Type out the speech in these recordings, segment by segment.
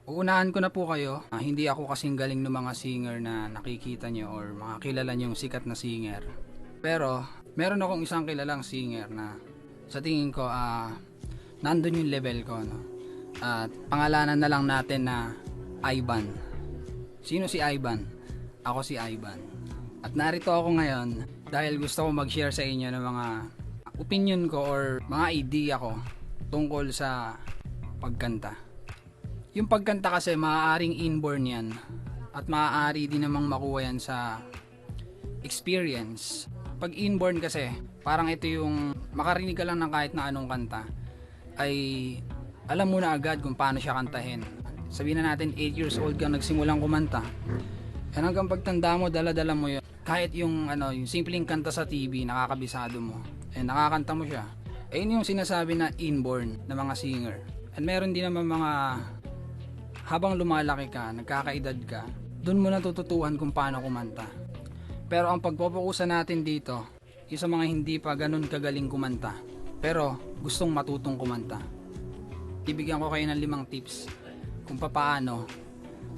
Uunahan ko na po kayo, hindi ako kasing galing ng mga singer na nakikita nyo or mga kilala nyong sikat na singer. Pero, meron akong isang kilalang singer na sa tingin ko, nandun yung level ko. No? At pangalanan na lang natin na Ivan. Sino si Ivan? Ako si Ivan. At narito ako ngayon dahil gusto ko mag-share sa inyo ng mga opinion ko or mga idea ko tungkol sa pagkanta. Yung pagkanta kasi maaaring inborn yan at maaari din namang makuha yan sa experience. Pag inborn kasi, parang ito yung makarinig ka lang ng kahit na anong kanta ay alam mo na agad kung paano siya kantahin. Sabihin na natin 8 years old kang nagsimulang kumanta. And hanggang pagtanda mo, dala-dala mo yun. Kahit yung simpleng kanta sa TV, nakakabisado mo. And nakakanta mo siya. Ayun yung sinasabi na inborn na mga singer. And meron din naman mga habang lumalaki ka, nagkakaedad ka, doon mo natututuhan kung paano kumanta. Pero ang pagpopokusan natin dito, yung sa mga hindi pa ganun kagaling kumanta, pero gustong matutong kumanta. Ibigyan ko kayo ng 5 tips kung paano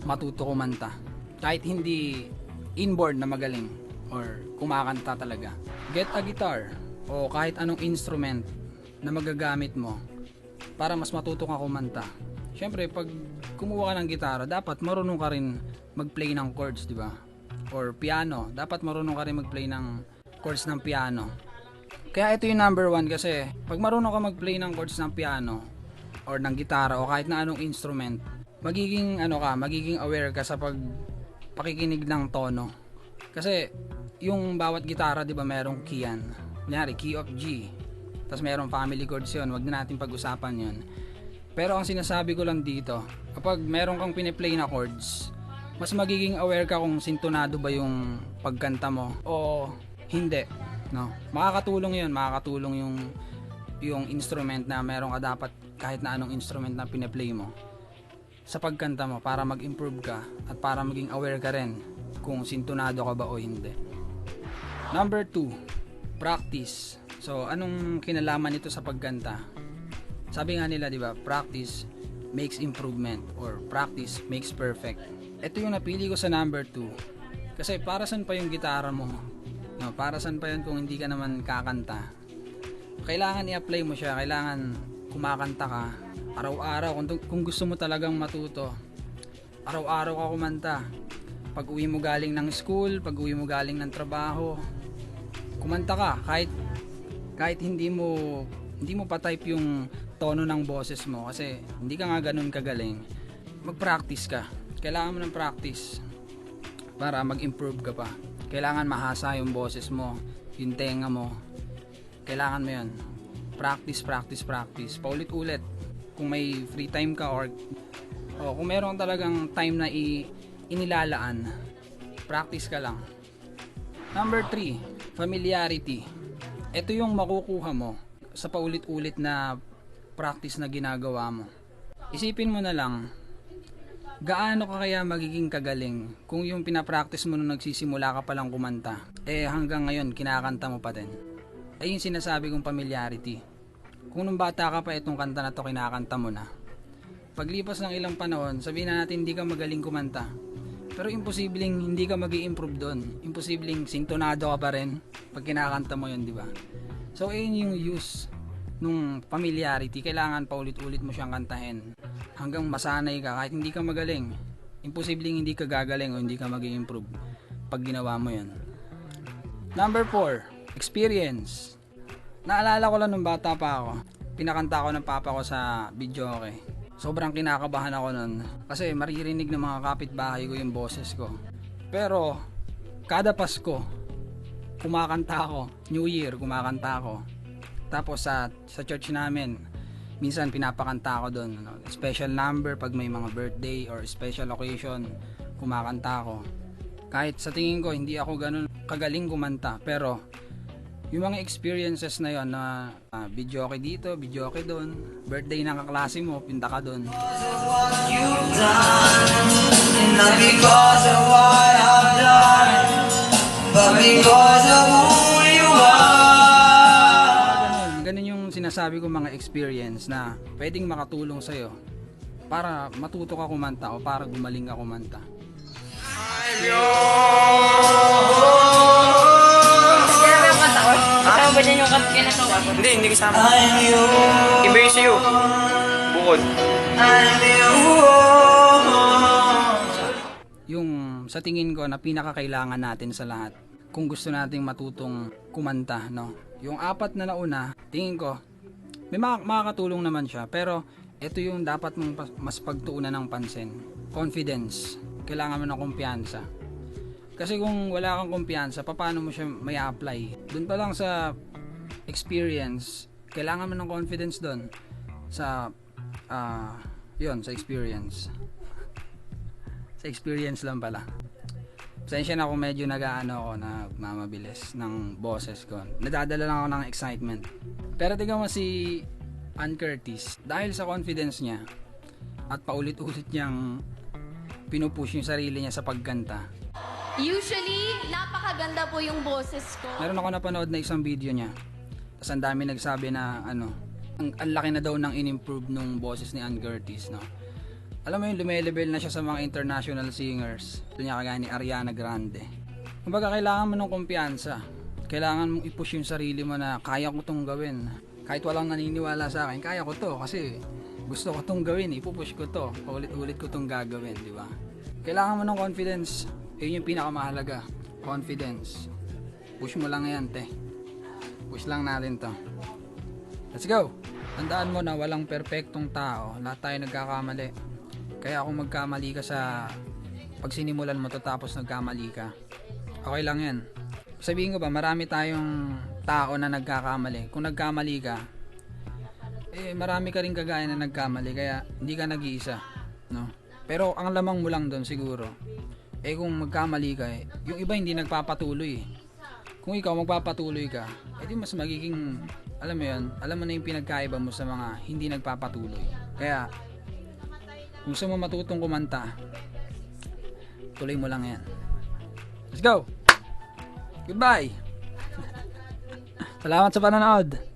matuto kumanta. Kahit hindi inborn na magaling or kumakanta talaga. Get a guitar o kahit anong instrument na magagamit mo para mas matuto ka kumanta. Siyempre, pag kumuha ka ng gitara, dapat marunong ka rin mag-play ng chords, di ba? Or piano, dapat marunong ka rin mag-play ng chords ng piano. Kaya ito yung number 1 kasi pag marunong ka mag-play ng chords ng piano or ng gitara o kahit na anong instrument, magiging aware ka sa pakikinig ng tono. Kasi yung bawat gitara, di ba, merong key yan. Kunyari, key of G. Tapos merong family chords yun, wag na natin pag-usapan yun. Pero ang sinasabi ko lang dito, kapag meron kang piniplay na chords, mas magiging aware ka kung sintonado ba yung pagkanta mo o hindi, no? Makakatulong yung instrument na meron ka dapat kahit na anong instrument na piniplay mo sa pagkanta mo para mag-improve ka at para maging aware ka rin kung sintonado ka ba o hindi. Number 2, practice. So, anong kinalaman nito sa pagkanta? Sabi nga nila, di ba, practice makes improvement or practice makes perfect. Ito yung napili ko sa number 2. Kasi para saan pa yung gitara mo? No, para saan pa yun kung hindi ka naman kakanta? Kailangan i-apply mo siya, kailangan kumakanta ka araw-araw kung gusto mo talagang matuto. Araw-araw ka kumanta. Pag uwi mo galing ng school, pag uwi mo galing ng trabaho, kumanta ka kahit hindi mo pa-type yung tono ng boses mo kasi hindi ka nga ganun kagaling. Mag-practice ka. Kailangan mo ng practice para mag-improve ka pa. Kailangan mahasa yung boses mo, yung tenga mo. Kailangan mo yun. Practice. Paulit-ulit. Kung may free time ka or kung meron talagang time na inilalaan, practice ka lang. Number 3, familiarity. Ito yung makukuha mo sa paulit-ulit na practice na ginagawa mo. Isipin mo na lang, gaano ka kaya magiging kagaling kung yung pinapractice mo nung nagsisimula ka palang kumanta, hanggang ngayon kinakanta mo pa din. Ay yung sinasabi kong familiarity. Kung nung bata ka pa itong kanta na to kinakanta mo na, paglipas ng ilang panahon, sabihin na natin hindi ka magaling kumanta, pero imposibleng hindi ka mag-i-improve doon. Imposibleng sintonado ka pa rin pag kinakanta mo yun, di ba? So ayun yung use nung familiarity. Kailangan paulit-ulit mo siyang kantahin hanggang masanay ka. Kahit hindi ka magaling, imposibleng hindi ka gagaling o hindi ka mag-i-improve pag ginawa mo yun. Number 4, experience. Naalala ko lang nung bata pa ako, pinakanta ko ng papa ko sa videoke. Sobrang kinakabahan ako nun kasi maririnig ng mga kapitbahay ko yung boses ko. Pero kada Pasko kumakanta ako, New Year kumakanta ako. Tapos sa church namin, minsan pinapakanta ako doon, special number pag may mga birthday or special occasion, kumakanta ako. Kahit sa tingin ko hindi ako ganun kagaling kumanta, pero yung mga experiences na yon na videoke dito, videoke doon, birthday ng kaklase mo, pinta ka doon. Not because of what I've done, but because of who you are. Ganun yung sinasabi ko, mga experience na pwedeng makatulong sa'yo para matuto ka kumanta o para gumaling ka kumanta. Kasama ba dyan yung kinakawa? Hindi kasama. Iba yung sa'yo. Bukod. Yung sa tingin ko na pinakakailangan natin sa lahat kung gusto nating matutong kumanta, no? Yung apat na nauna, tingin ko may makakatulong naman siya, pero ito yung dapat mong mas pagtuunan ng pansin. Confidence. Kailangan mo ng kumpiyansa. Kasi kung wala kang kumpiyansa, paano mo siya may apply? Doon pa lang sa experience, kailangan mo ng confidence doon sa yun, sa experience. Sa experience lang pala. Pasensya na kung medyo ako na mamabilis ng boses ko. Nadadala lang ako ng excitement. Pero tingnan mo si Ann Curtis, dahil sa confidence niya at paulit-ulit niyang pinupush yung sarili niya sa pagkanta. Usually, napakaganda po yung boses ko. Meron ako napanood na isang video niya. Tapos ang dami nagsabi na ang laki na daw ng in-improve nung boses ni Ann Curtis, no? Alam mo yung lumelevel na siya sa mga international singers. Ito niya kagaya ni Ariana Grande. Kumbaga kailangan mo ng kumpiyansa. Kailangan mong i-push yung sarili mo na kaya ko tong gawin. Kahit walang naniniwala sa akin, kaya ko to kasi gusto ko tong gawin, ipupush ko to. Paulit-ulit ko tong gagawin, di ba? Kailangan mo ng confidence. Yun yung pinakamahalaga. Confidence. Push mo lang yan, te. Push lang natin to. Let's go! Tandaan mo na walang perpektong tao. Lahat tayo nagkakamali. Kaya kung magkamali ka sa pag sinimulan mo to tapos nagkamali ka, okay lang yan. Sabihin ko ba, marami tayong tao na nagkakamali. Kung nagkamali ka, marami ka rin kagaya na nagkamali, kaya hindi ka nag-iisa, no? Pero ang lamang mo lang doon siguro, kung magkamali ka, yung iba hindi nagpapatuloy. Kung ikaw magpapatuloy ka, di mas magiging, alam mo yun, alam mo na yung pinagkaiba mo sa mga hindi nagpapatuloy. Kaya kung gusto mo matutong kumanta, tuloy mo lang yan. Let's go! Goodbye! Salamat sa panonood!